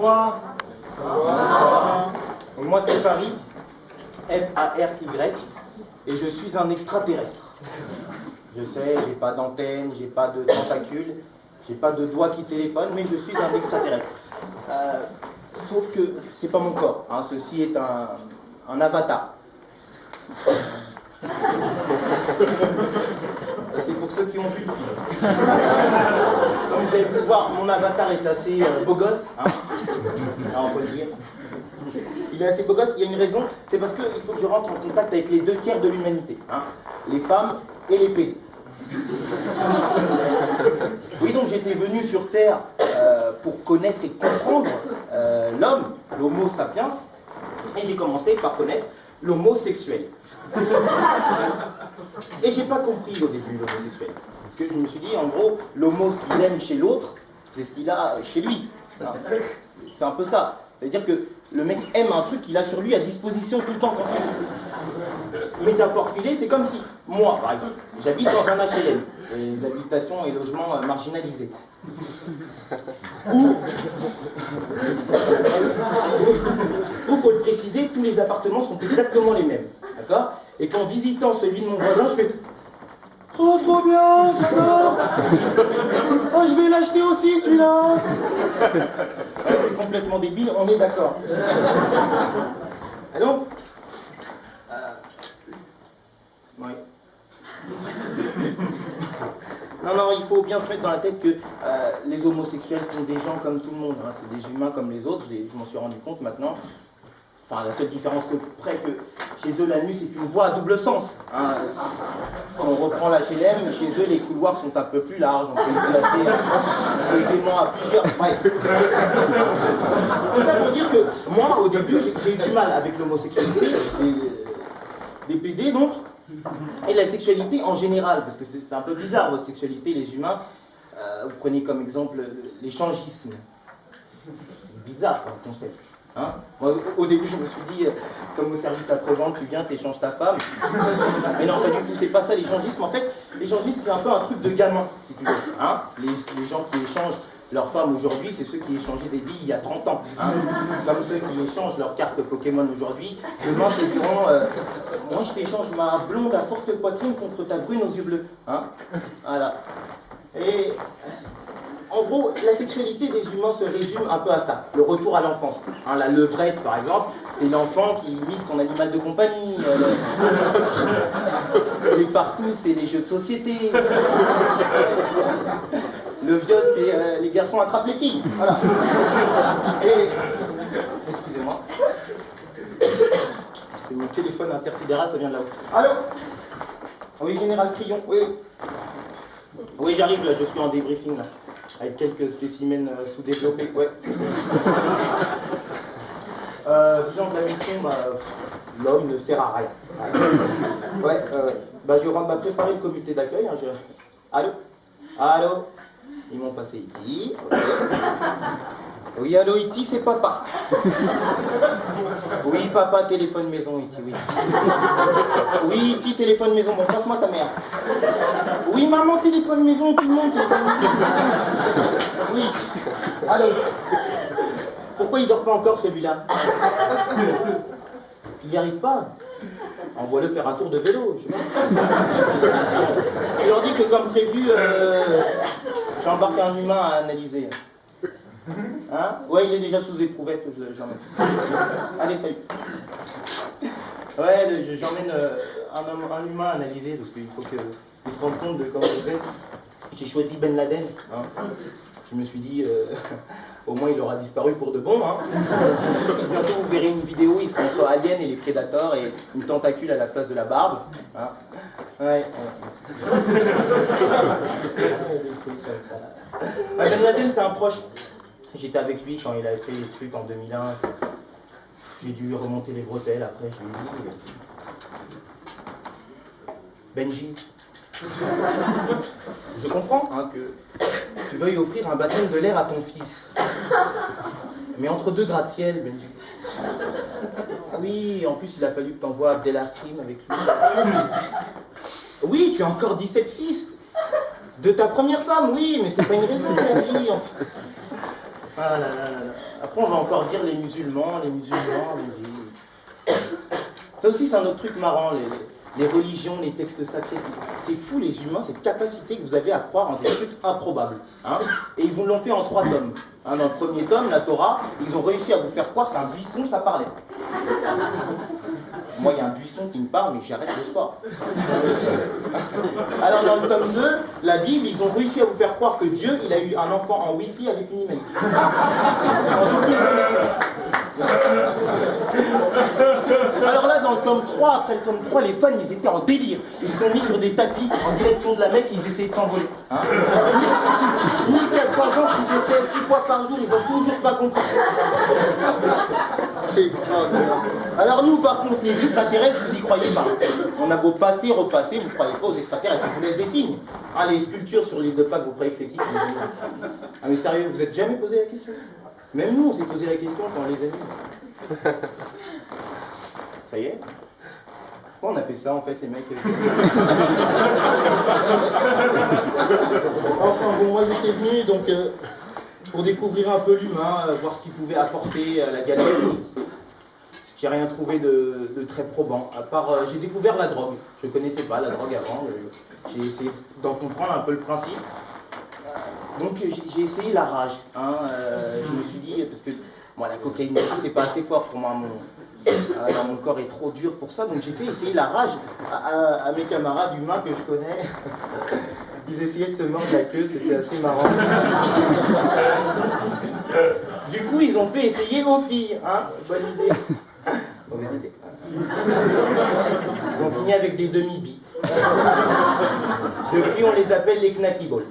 Bonsoir. Bonsoir. Donc moi c'est Farid, F-A-R-Y, et je suis un extraterrestre. Je sais, j'ai pas d'antenne, j'ai pas de tentacules, j'ai pas de doigts qui téléphonent, mais je suis un extraterrestre. Sauf que c'est pas mon corps, hein. Ceci est un avatar. C'est pour ceux qui ont vu le film. Comme vous avez pu voir, mon avatar est assez beau gosse, hein. Alors, on peut le dire. Il est assez beau gosse, il y a une raison, c'est parce qu'il faut que je rentre en contact avec les 2/3 de l'humanité, hein. Les femmes et les pédés. Oui, donc j'étais venu sur Terre pour connaître et comprendre l'homme, l'homo sapiens, et j'ai commencé par connaître l'homosexuel. Et j'ai pas compris au début l'homosexuel. Parce que je me suis dit, en gros, l'homo, ce qu'il aime chez l'autre, c'est ce qu'il a chez lui. C'est un peu ça. C'est-à-dire que le mec aime un truc qu'il a sur lui à disposition tout le temps quand il... Métaphore filée, c'est comme si, moi, par exemple, j'habite dans un HLM, les habitations et logements marginalisés. Où, faut le préciser, tous les appartements sont exactement les mêmes. D'accord? Et qu'en visitant celui de mon voisin, je fais « Oh, trop bien, j'adore! Oh, je vais l'acheter aussi, celui-là !» C'est complètement débile, on est d'accord. Alors, oui. Non, il faut bien se mettre dans la tête que les homosexuels sont des gens comme tout le monde, hein. C'est des humains comme les autres, je m'en suis rendu compte maintenant. Enfin, la seule différence que chez eux, l'anus c'est une voie à double sens, hein. Si on reprend l'HLM, chez eux, les couloirs sont un peu plus larges, on peut les placer aisément à plusieurs. Bref. Ça pour dire que moi, au début, j'ai eu du mal avec l'homosexualité, des PD donc, et la sexualité en général, parce que c'est un peu bizarre votre sexualité, les humains. Vous prenez comme exemple l'échangisme. C'est bizarre comme concept. Hein? Moi, au début, je me suis dit, comme au service après-vente, tu viens, t'échanges ta femme. Mais non, pas du tout, c'est pas ça l'échangisme. En fait, l'échangisme, c'est un peu un truc de gamin, si tu veux. Hein? Les gens qui échangent leur femme aujourd'hui, c'est ceux qui échangeaient des billes il y a 30 ans. Hein? Comme ceux qui échangent leurs cartes Pokémon aujourd'hui. Demain, te diront, moi, je t'échange ma blonde à forte poitrine contre ta brune aux yeux bleus. Hein? Voilà. Et... en gros, la sexualité des humains se résume un peu à ça, le retour à l'enfance. Hein, la levrette, par exemple, c'est l'enfant qui imite son animal de compagnie. Les partous, c'est les jeux de société. Le viol, c'est les garçons attrapent les filles. Voilà. Et... excusez-moi. C'est mon téléphone intersidéral, ça vient de là-haut. Allô? Oui, Général Crillon, oui. Oui, j'arrive là, je suis en débriefing là. Avec quelques spécimens sous-développés, ouais. Bilan de la mission, l'homme ne sert à rien. Ouais, je m'a préparé le comité d'accueil. Hein, Allô? Allô? Ils m'ont passé Iti. Okay. Oui, allô, Iti, c'est papa. Oui, papa, téléphone maison, Iti, oui. Oui, Iti, téléphone maison. Bon, passe-moi ta mère. Oui, maman, téléphone maison, tout le monde téléphone maison. Oui. Allô. Pourquoi il dort pas encore, celui-là? Il n'y arrive pas. Envoie-le faire un tour de vélo. Je leur dis que, comme prévu, j'ai embarqué un humain à analyser. Hein? Ouais, il est déjà sous éprouvette, j'emmène. Allez, salut. Ouais, j'emmène un humain à analyser, parce qu'il faut qu'il se rende compte de comment vous êtes. J'ai choisi Ben Laden. Hein? Je me suis dit, au moins il aura disparu pour de bon. Hein? Bientôt vous verrez une vidéo, il sera entre Alien et les Prédateurs et une tentacule à la place de la barbe. Hein? Ouais. Ben Laden, c'est un proche. J'étais avec lui quand il avait fait les trucs en 2001. J'ai dû lui remonter les bretelles, après je lui ai dit... Benji, je comprends hein, que tu veuilles offrir un baptême de l'air à ton fils. Mais entre deux gratte-ciel, Benji. Oui, en plus il a fallu que tu envoies Abdelhakrim avec lui. Oui, tu as encore 17 fils. De ta première femme, oui, mais c'est pas une raison, Benji. Ah là là là là. Après, on va encore dire les musulmans, Ça aussi, c'est un autre truc marrant, les religions, les textes sacrés. C'est fou, les humains, cette capacité que vous avez à croire en des trucs improbables. Hein. Et ils vous l'ont fait en 3 tomes. Hein, dans le premier tome, la Torah, ils ont réussi à vous faire croire qu'un buisson, ça parlait. Moi, il y a un buisson qui me parle, mais j'arrête le sport. Alors, dans le tome 2, la Bible, ils ont réussi à vous faire croire que Dieu, il a eu un enfant en Wi-Fi avec une email. Alors là, dans le tome 3, après le tome 3, les fans, ils étaient en délire. Ils se sont mis sur des tapis en direction de la Mecque et ils essayaient de s'envoler. Hein, 1400 gens qui essaient 6 fois par jour, ils n'ont toujours pas compris. C'est extraordinaire. Alors nous, par contre, les extraterrestres, vous y croyez pas. On a beau passer, repasser, vous ne croyez pas aux extraterrestres, ils vous laissent des signes. Ah, les sculptures sur l'île de Pâques, vous croyez que c'est qui? Ah mais sérieux, vous n'êtes jamais posé la question? Même nous, on s'est posé la question quand on les a vus. Ça y est? Pourquoi on a fait ça, en fait, les mecs? Enfin bon, moi j'étais venu, donc, pour découvrir un peu l'humain, voir ce qu'il pouvait apporter à la galaxie. J'ai rien trouvé de très probant, à part, j'ai découvert la drogue. Je ne connaissais pas la drogue avant, j'ai essayé d'en comprendre un peu le principe. Donc j'ai essayé la rage. Hein, je me suis dit, parce que moi la cocaïne, c'est pas assez fort pour moi, mon corps est trop dur pour ça, donc j'ai fait essayer la rage à mes camarades humains que je connais. Ils essayaient de se mordre la queue, c'était assez marrant. Du coup, ils ont fait essayer aux filles. Hein, bonne idée. Mauvaise idée. Ils ont fini avec des demi-bites. Depuis, on les appelle les knacky balls.